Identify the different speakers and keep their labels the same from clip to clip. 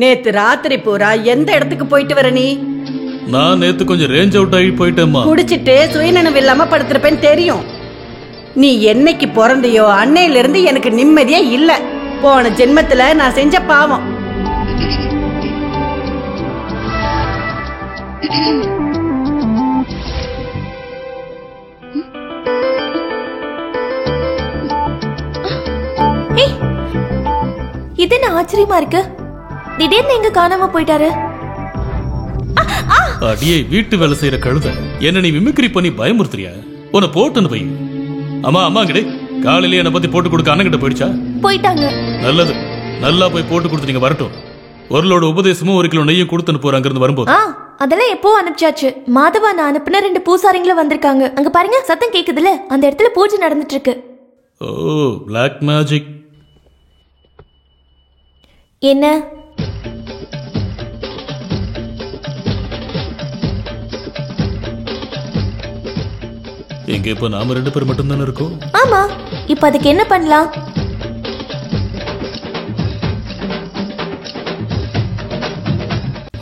Speaker 1: நேத்து ராத்திரி பூரா எந்த இடத்துக்கு போயிட்டு வர நீ?
Speaker 2: நான் நேத்து கொஞ்சம் ரேஞ்ச் அவுட் ஆகி போயிட்டேம்மா.
Speaker 1: குடிச்சிட்டு சுயநினைவு இல்லாம படுத்திருப்பேன்னு தெரியும். நீ என்னைக்கு பிறந்தையோ அன்னையில இருந்து எனக்கு நிம்மதியா இல்ல. போன ஜென்மத்துல நான் செஞ்ச பாவம்.
Speaker 3: இது என்ன ஆச்சரியமா இருக்கு? திடீர்னு எங்க காணாம போயிட்டாரு?
Speaker 2: அடியே வீட்டு வேலை செய்யற கழுத, என்ன நீ மிமிக்ரி பண்ணி பயமுறுத்துறியா? உன்னை போட்டுன்னு போய். அம்மா அம்மா கிட்டே காலையிலேயே என்ன பத்தி போட்டு கொடுக்க அண்ணன் கிட்ட போயிடுச்சா?
Speaker 3: போயிட்டாங்க.
Speaker 2: நல்லது, நல்லா போய் போட்டு கொடுத்துட்டீங்க. வரட்டும். ஒரு லோடு உபதேசமும் 1 கிலோ நெய்யும் கொடுத்து அனுப்புற அங்கிருந்து வரும்போது.
Speaker 3: அதெல்லாம் எப்போ அனுப்பிச்சாச்சு. மாதவா நான் அனுப்புன 2 பூசாரிங்களும் வந்திருக்காங்க. அங்க பாருங்க, சத்தம் கேக்குதுல, அந்த இடத்துல பூஜை நடந்துட்டு இருக்கு.
Speaker 2: ஓ, பிளாக் மேஜிக்.
Speaker 3: என்ன?
Speaker 2: எங்க இப்ப நாம 2 பேர் மட்டும் தானே இருக்கோம்?
Speaker 3: ஆமா. இப்ப அதுக்கு என்ன பண்ணலாம்?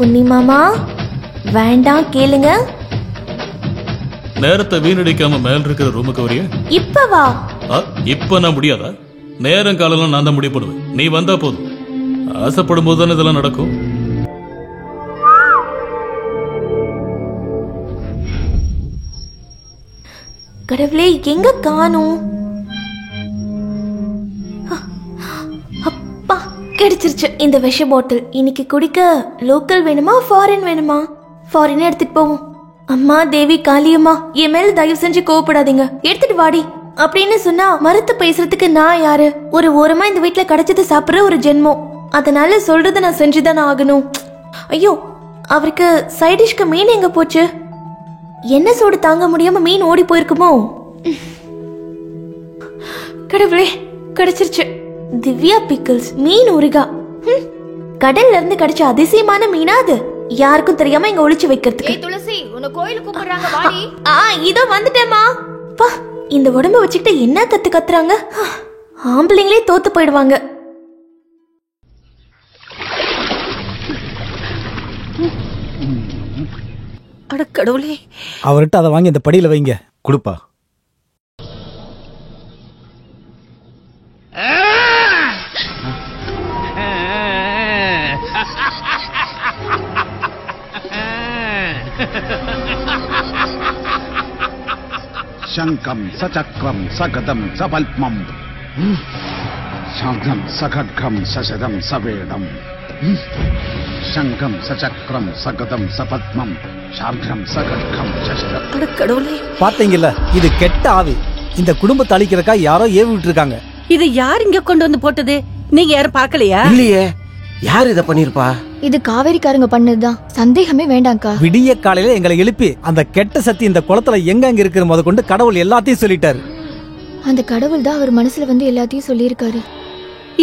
Speaker 3: உன்னி மாமா வேண்டாம், கேளுங்க.
Speaker 2: நேரத்தை வீணடிக்காம மேல இருக்கிற ரூமுக்கு வரியா?
Speaker 3: இப்ப வா.
Speaker 2: இப்ப நான் முடியாதா? நேரம் காலம் நான் தான் முடிவு பண்ணுவேன். நீ வந்தா போதும். ஆசைப்படும் போது தானே இதெல்லாம் நடக்கும்.
Speaker 3: கடவுளே, எங்க காணோம்? அப்பா, கிடைச்சிருச்சு இந்த விஷ பாட்டில். இன்னைக்கு குடிக்க லோக்கல் வேணுமா ஃபாரின் வேணுமா? ஃபாரின் எடுத்துட்டு போவோம். அம்மா தேவி காளியம்மா, என் மேல தயவு செஞ்சு கோவப்படாதீங்க, எடுத்துட்டு வாடி அப்படின்னு சொன்னா மறுத்து பேசுறதுக்கு நான் யாரு? ஒரு ஓரமா இந்த வீட்டுல கிடைச்சது சாப்பிடுற ஒரு ஜென்மம். அதனால சொல்றத நான் செஞ்சுதானே ஆகணும். ஐயோ, அவருக்கு சைடிஷ்க்கு மீன் எங்க போச்சு? என்ன சூடு தாங்க முடியாம மீன் ஓடி போயிருக்குமோ? கடவுளே, கிடைச்சிருச்சு. திவ்யா பிக்கிள்ஸ் மீன் ஊறுகா. கடல்ல இருந்து கிடைச்ச அதிசயமான மீனா அது. யாருக்கும் தெரியாம இங்க ஒளிச்சு வைக்கிறதுக்கு.
Speaker 4: துளசி, உன்னை கோயிலுக்கு கூப்பிடுறாங்க, வாடி.
Speaker 3: இதோ வந்துட்டேமா. பா, இந்த உடம்ப வச்சுக்கிட்டு என்ன கத்துறாங்க? ஆம்பளைங்களே தோத்து போயிடுவாங்க.
Speaker 1: அட கடவுளே,
Speaker 5: அவர்கிட்ட அதை வாங்கி அந்த படியில வைங்க.
Speaker 6: கொடுப்பா.
Speaker 7: சங்கம் சச்சக்ரம் சகதம் சபல்மம் சங்கம் சகட்கம் சசதம் சவேடம் சங்கம் சச்சக்ரம் சகதம் சபத்மம் சார்கம் சகட்கம் சசதம்.
Speaker 1: அட கடவுளே,
Speaker 5: பாத்தீங்கல்ல, இது கெட்ட ஆவி. இந்த குடும்பத்தை அழிக்கிறக்கா யாரோ ஏவி விட்டு இருக்காங்க.
Speaker 1: இது யார் இங்க கொண்டு வந்து போட்டது? நீங்க யாரும் பாக்கலையா?
Speaker 6: இல்லையே, யார் இத பண்ணிருப்பா?
Speaker 4: இது காவேரிக்காரங்க பண்ணதுதான், சந்தேகமே வேண்டாம்க்கா.
Speaker 5: விடிய காலையில எங்களை எழுப்பி அந்த கெட்ட சக்தி இந்த குளத்துல எங்க இருக்கிற முத கொண்டு கடவுள் எல்லாத்தையும் சொல்லிட்டாரு.
Speaker 4: அந்த கடவுள் தான் அவர் மனசுல வந்து எல்லாத்தையும் சொல்லியிருக்காரு.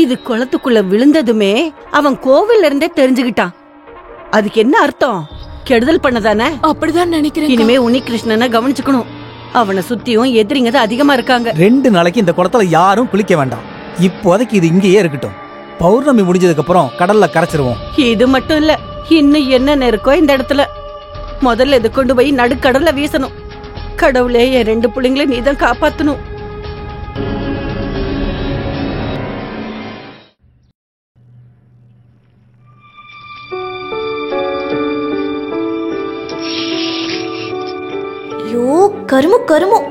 Speaker 1: இது குளத்துக்குள்ள விழுந்ததுமே அவன் கோவில்ல இருந்தே தெரிஞ்சுக்கிட்டான். அதுக்கு என்ன அர்த்தம்? கெடுதல் பண்ணதானே?
Speaker 4: அப்படிதான் நினைக்கிறேன்.
Speaker 1: இனிமே உன்னிகிருஷ்ணனை கவனிச்சுக்கணும். அவனை சுத்தியும் எதிரிங்க தான் அதிகமா இருக்காங்க.
Speaker 5: 2 நாளைக்கு இந்த குளத்துல யாரும் குளிக்க வேண்டாம். இப்போதைக்கு இது இங்கேயே இருக்கட்டும். பௌர்ணமி முடிஞ்சதுக்கு அப்புறம் கடல்ல கரைச்சிருவோம்.
Speaker 1: இது மட்டும் இல்ல, இன்னும் என்ன இருக்கோ இந்த இடத்துல. முதல்ல இது கொண்டு போய் நடுக்கடல்ல வீசணும். கடவுளே, என் 2 பிள்ளைங்களை நீதான் காப்பாத்தணும்.
Speaker 3: ஐயோ, கருமு கருமு.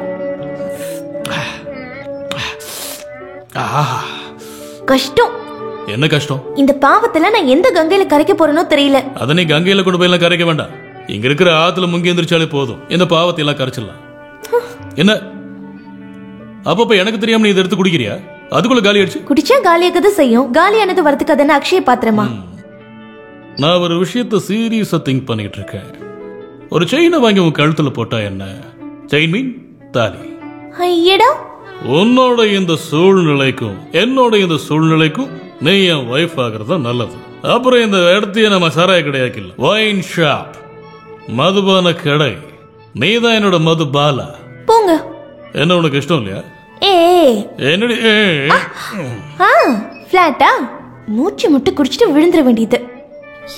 Speaker 3: கஷ்டம்.
Speaker 2: என்ன கஷ்டம்?
Speaker 3: இந்த பாவத்துல நான் எந்த கங்கையில கரைக்க போறேனோ தெரியல.
Speaker 2: அத நீ கங்கையில கொண்டு போய் எல்லாம் கரைக்க வேண்டாம். இங்க இருக்கிற ஆத்துல முங்கி எந்திரிச்சாலே போதும். இந்த பாவத்தை எல்லாம் கரைச்சிடலாம். என்ன அப்பப்ப எனக்கு தெரியாம நீ இதை எடுத்து குடிக்கிறியா? அதுக்குள்ள காலி ஆயிடுச்சு.
Speaker 3: குடிச்சா காலியாக்கது செய்யும். காலியானது வரதுக்கு அதென்ன அக்ஷய பாத்திரமா?
Speaker 2: நான் ஒரு விஷயத்த சீரியஸா திங்க் பண்ணிட்டு இருக்கேன். ஒரு செயினை வாங்கி உன் கழுத்துல போட்டா என்ன? செயின் மீன் தாலி.
Speaker 3: ஐயடா,
Speaker 2: உன்னோட இந்த சூழ்நிலைக்கும் என்னோட இந்த சூழ்நிலைக்கும் நீ என் வைஃப் ஆகிறது நல்லது. அப்புறம் இந்த இடத்தையே நம்ம சாராய கடையாக்கல, வைன் ஷாப், மதுபான கடை. நீதான் என்னோட மது பாலா.
Speaker 3: போங்க.
Speaker 2: என்ன உனக்கு இஷ்டம் இல்லையா? என்னடி
Speaker 3: ஃபிளாட்டா? மூச்சு முட்டு குடிச்சிட்டு விழுந்துட வேண்டியது.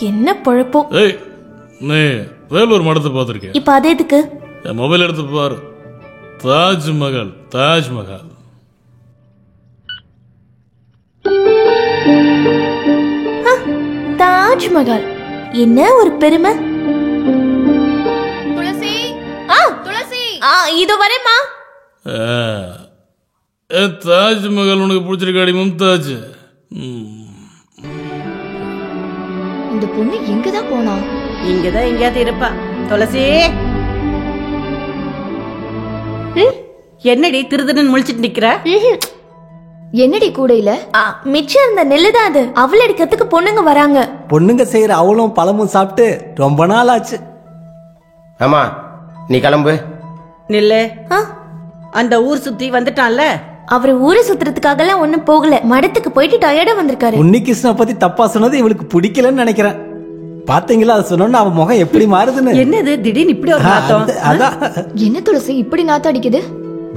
Speaker 3: என்ன பொழப்போ.
Speaker 2: ஏய், நீ வேலூர் மடத்தை பார்த்துருக்கேன்.
Speaker 3: இப்ப அது எதுக்கு?
Speaker 2: என் மொபைல் எடுத்து பாரு. தாஜ்மஹால், தாஜ்மஹால்.
Speaker 3: தாஜ்மஹால் என்ன ஒரு பெருமை. துளசி, துளசி, இதோ வரேம்மா.
Speaker 2: தாஜ்மஹால் உனக்கு பிடிச்சிருக்காடி மும்தாஜ்?
Speaker 4: இந்த பொண்ணு எங்கதான் போனா?
Speaker 1: இங்கதான் எங்கேயாவது இருப்பா. துளசி, என்னடி திருதுன்னு முழிச்சிட்டு நிக்கிற?
Speaker 4: என்னடி கூட இல்ல?
Speaker 3: மிச்சம் இருந்த நெல்லுதான் அது. அவள் எடுக்கிறதுக்கு பொண்ணுங்க வராங்க.
Speaker 5: பொண்ணுங்க செய்யற அவளும் பழமும் சாப்பிட்டு ரொம்ப நாள் ஆச்சு.
Speaker 6: ஆமா, நீ கிளம்பு.
Speaker 1: நில்லு. அந்த ஊர் சுத்தி வந்துட்டான்ல.
Speaker 3: அவரு ஊரை சுத்துறதுக்காக எல்லாம் ஒண்ணும் போகல. மடத்துக்கு போயிட்டு டயர்டா வந்திருக்காரு.
Speaker 5: உன்னிகிருஷ்ண பத்தி தப்பா சொன்னது இவளுக்கு பிடிக்கலன்னு நினைக்கிறேன். பாத்தீங்களா, அது சொன்னோன்னு அவன் முகம் எப்படி மாறுதுன்னு.
Speaker 1: என்னது திடீர்னு இப்படி ஒரு நாத்தம்?
Speaker 5: அதான்.
Speaker 4: என்ன துளசி இப்படி நாத்தம் அடிக்குது?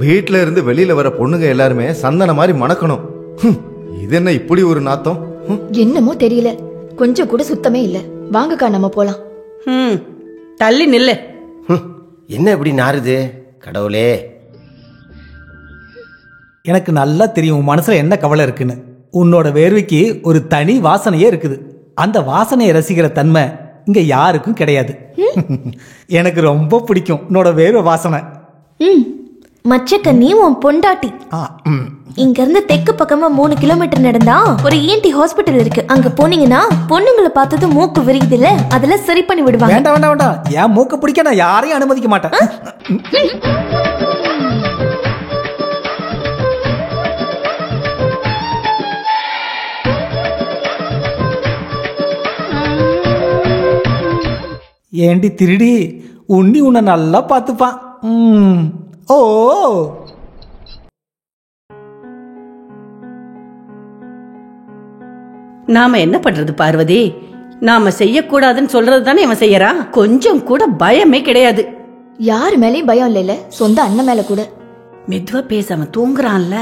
Speaker 8: வீட்டுல இருந்து வெளியில வர பொண்ணுங்க எல்லாருமே சந்தன மாதிரி மணக்கணும். இது என்ன இப்படி ஒரு நாத்தம்?
Speaker 4: என்னமோ தெரியல, கொஞ்சம் கூட சுத்தமே இல்ல. வாங்கக்கா நம்ம போலாம்.
Speaker 1: தள்ளி நில்லு.
Speaker 6: என்ன இப்படி நாறுது? கடவுளே,
Speaker 5: எனக்கு நல்லா தெரியும் உன் மனசுல என்ன கவலை இருக்குன்னு. உன்னோட வேர்வைக்கு ஒரு தனி வாசனையே இருக்குது. அந்த வாசனையை ரசிக்கிற தன்மை இங்க யாருக்கும் கிடையாது. எனக்கு ரொம்ப பிடிக்கும் உன்னோட வேர்வை வாசனை.
Speaker 3: மச்சக்கண்ணி உன் பொண்டாட்டி. இங்க இருந்து தெற்கு பக்கமா 3 கிலோமீட்டர் நடந்தா ஒரு ENT ஹாஸ்பிட்டல் இருக்கு. அங்க போனீங்கன்னா பொண்ணுங்களை பார்த்தது மூக்கு விரியுது இல்ல, அதெல்லாம் சரி பண்ணி விடுவாங்க.
Speaker 5: வேண்டாம் வேண்டாம் வேண்டாம், என் மூக்க பிடிக்க நான் யாரையும் அனுமதிக்க மாட்டேன். ஏண்டி திருடி, உன்னி உன்னை நல்லா பார்த்துப்பான். ஓ,
Speaker 1: நாம என்ன பண்றது பார்வதி? நாம செய்யக்கூடாதுன்னு சொல்றது தானே இவன் செய்யறான். கொஞ்சம் கூட பயமே கிடையாது.
Speaker 4: யாரு மேலயும் பயம் இல்ல, சொந்த அண்ணன் மேல கூட.
Speaker 1: மெதுவா பேச, அவன் தூங்குறான்ல.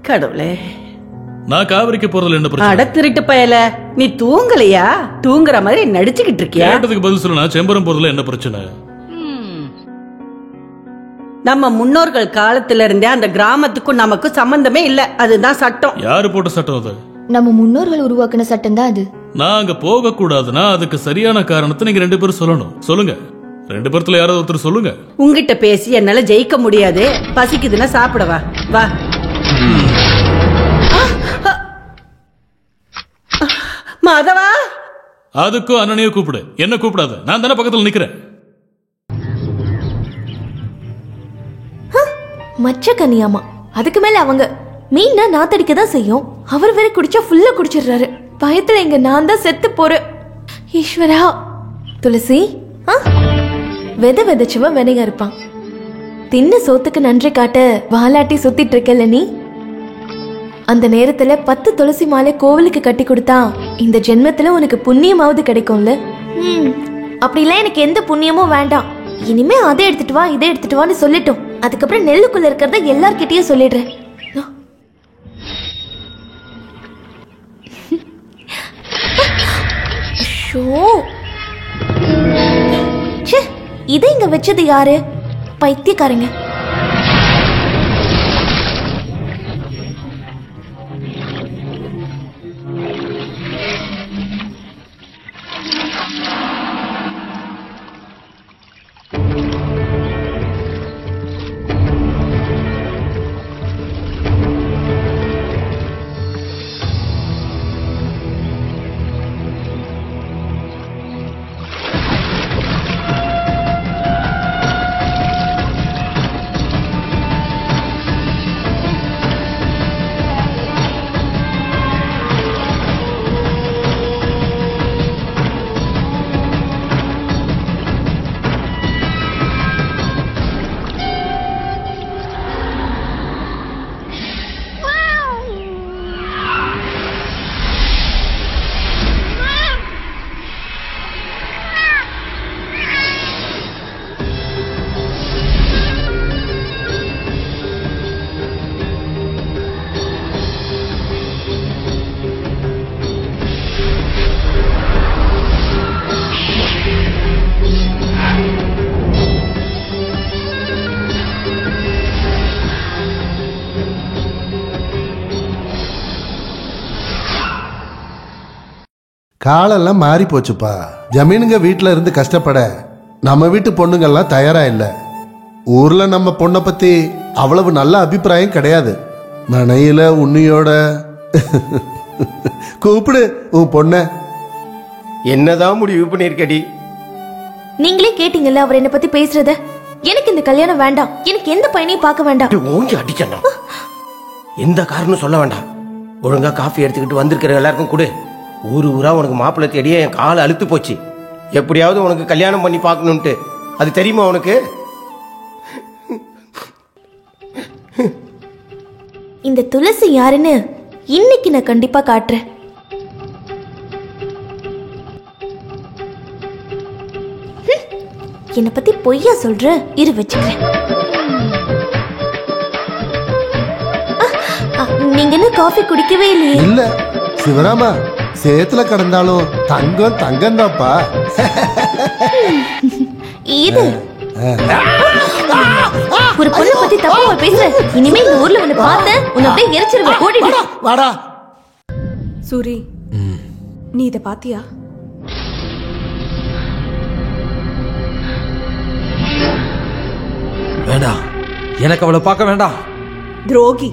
Speaker 1: கடவுளே,
Speaker 2: நான் காவிரிக்கு போறதுல என்ன பிரச்சனை?
Speaker 1: அட திருட்டு பயல, நீ தூங்கலையா? தூங்குற மாதிரி நடிச்சுக்கிட்டு இருக்கியா?
Speaker 2: கேட்டதுக்கு பதில் சொல்லு. நான் செம்பரம் போறதுல என்ன பிரச்சனை?
Speaker 1: நம்ம முன்னோர்கள் காலத்துல இருந்தே அந்த கிராமத்துக்கும் நமக்கு சம்பந்தமே இல்ல. அதுதான் சட்டம்.
Speaker 2: யாரு போட்ட சட்டம் அது?
Speaker 4: நம்ம முன்னோர்கள் உருவாக்குன சட்டம் தான் அது.
Speaker 2: நான் அங்க போக கூடாதுன்னா அதுக்கு சரியான காரணத்தை நீங்க 2 பேரும் சொல்லணும். சொல்லுங்க. 2 பேர்த்துல யாராவது ஒருத்தர் சொல்லுங்க.
Speaker 1: உங்கிட்ட பேசி என்னால ஜெயிக்க முடியாது. பசிக்குதுன்னா சாப்பிடவா? வா. மாதவா,
Speaker 2: அதுக்கும் அண்ணனையே கூப்பிடு, என்ன கூப்பிடாத. நான் தானே பக்கத்துல நிக்கிறேன்.
Speaker 3: மச்சக்கண்ணியாமா, அதுக்கு மேல அவங்க மீனா நாத்தடிக்க தான் செய்யும். அவர் வேற குடிச்சா ஃபுல்லா குடிச்சிடுறாரு. பயத்துல இங்க நான் தான் செத்து போறேன். ஈஸ்வரா. துளசி, விதை விதைச்சவ வினையா இருப்பான். தின்ன சோத்துக்கு நன்றி காட்ட வாலாட்டி சுத்திட்டு இருக்கல நீ. அந்த நேரத்துல 10 துளசி மாலை கோவிலுக்கு கட்டி கொடுத்தா இந்த ஜென்மத்துல உனக்கு புண்ணியமாவது கிடைக்கும்ல. அப்படிலாம் எனக்கு எந்த புண்ணியமும் வேண்டாம். இனிமே அதை எடுத்துட்டு வா, இதை எடுத்துட்டு வான்னு சொல்லிட்டோம். அதுக்கப்புறம் நெல்லுக்குள்ள இருக்கிறத எல்லார்கிட்டயும் சொல்லிடுறேன். இதை இங்க வச்சது யாரு? பைத்தியக்காரங்க.
Speaker 9: காலெல்லாம் மாறி போச்சுப்பா. ஜமீனுங்க வீட்டுல இருந்து கஷ்டப்பட நம்ம வீட்டு பொண்ணுங்கெல்லாம் தயாரா இல்ல. ஊர்ல நம்ம பொண்ணை பத்தி அவ்வளவு நல்ல அபிப்பிராயம் கிடையாது. மனையில உன்னியோட கூப்பிடு உன் பொண்ண.
Speaker 6: என்னதான் முடிவு பண்ணிருக்கடி?
Speaker 3: நீங்களே கேட்டீங்கல்ல அவர் என்ன பத்தி பேசுறத. எனக்கு இந்த கல்யாணம் வேண்டாம். எனக்கு எந்த பையனையும் பார்க்க வேண்டாம்.
Speaker 6: ஓங்கி அடிக்கணும். எந்த காரணம் சொல்ல வேண்டாம். ஒழுங்கா காஃபி எடுத்துக்கிட்டு வந்திருக்கிற எல்லாருக்கும் கொடு. ஊரு ஊரா உனக்கு மாப்பிள்ளை தேடியே என் கால் அழுத்து போச்சு. எப்படியாவது உனக்கு கல்யாணம் பண்ணி பார்க்கணும்ட்டு. அது தெரியுமா உனக்கு?
Speaker 3: இந்த துளசி யாருன்னு இன்னைக்கு நான் கண்டிப்பா காட்டுறேன். என்னை பத்தி பொய்யா சொல்ற? இரு வச்சுக்கிறேன். நீங்க என்ன காஃபி குடிக்கவே இல்லையே?
Speaker 9: இல்ல சிவராமா, சேத்துல கடந்தாலும் தங்கம் தங்கம் தான்ப்பா.
Speaker 3: இது ஒரு பொண்ணை பத்தி தப்பா பேசுற. இனிமே இந்த ஊர்ல உன்னை பார்த்த உன்னை அப்படியே எரிச்சிருவேன். ஓடிடு.
Speaker 9: வாடா.
Speaker 10: சூரி, நீ இத பாத்தியா?
Speaker 11: வேண்டாம், எனக்கு அவளை பார்க்க வேண்டாம்.
Speaker 10: துரோகி,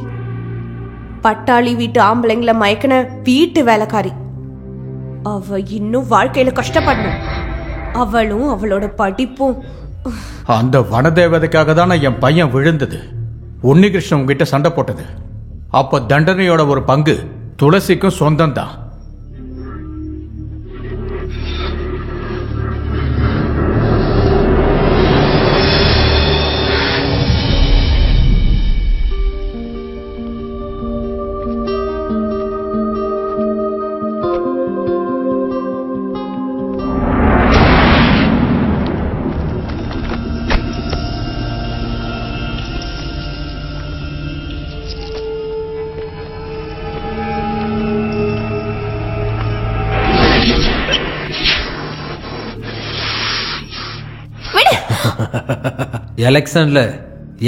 Speaker 10: பட்டாளி வீட்டு ஆம்பளைங்களை மயக்கின வீட்டு வேலைக்காரி. அவ இன்னும் வாழ்க்கையில கஷ்டப்படணும். அவளும் அவளோட படிப்பும்.
Speaker 12: அந்த வனதேவதைக்காக தானே என் பையன் விழுந்தது. உன்னிகிருஷ்ணன் உங்ககிட்ட சண்டை போட்டது. அப்ப தண்டனையோட ஒரு பங்கு துளசிக்கும் சொந்தம் தான்.
Speaker 11: எலெக்ஷன்ல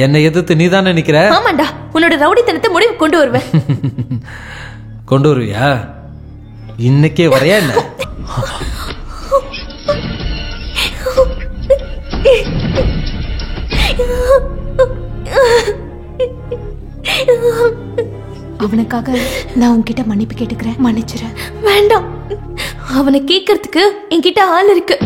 Speaker 11: என்னை எதிர்த்து நீ தானே நிக்கிற?
Speaker 3: ஆமாண்டா, உன்னோட ரவுடித்தனத்தை முடிவு கொண்டு வருவேன்.
Speaker 11: கொண்டு வருவியா? இன்னைக்கே வரையா என்ன?
Speaker 10: அவனுக்காக நான் உன்கிட்ட மன்னிப்பு கேட்டுக்கிறேன். மன்னிச்சிரு.
Speaker 3: வேண்டாம், அவனை கேட்கறதுக்கு என்கிட்ட ஆள் இருக்கு.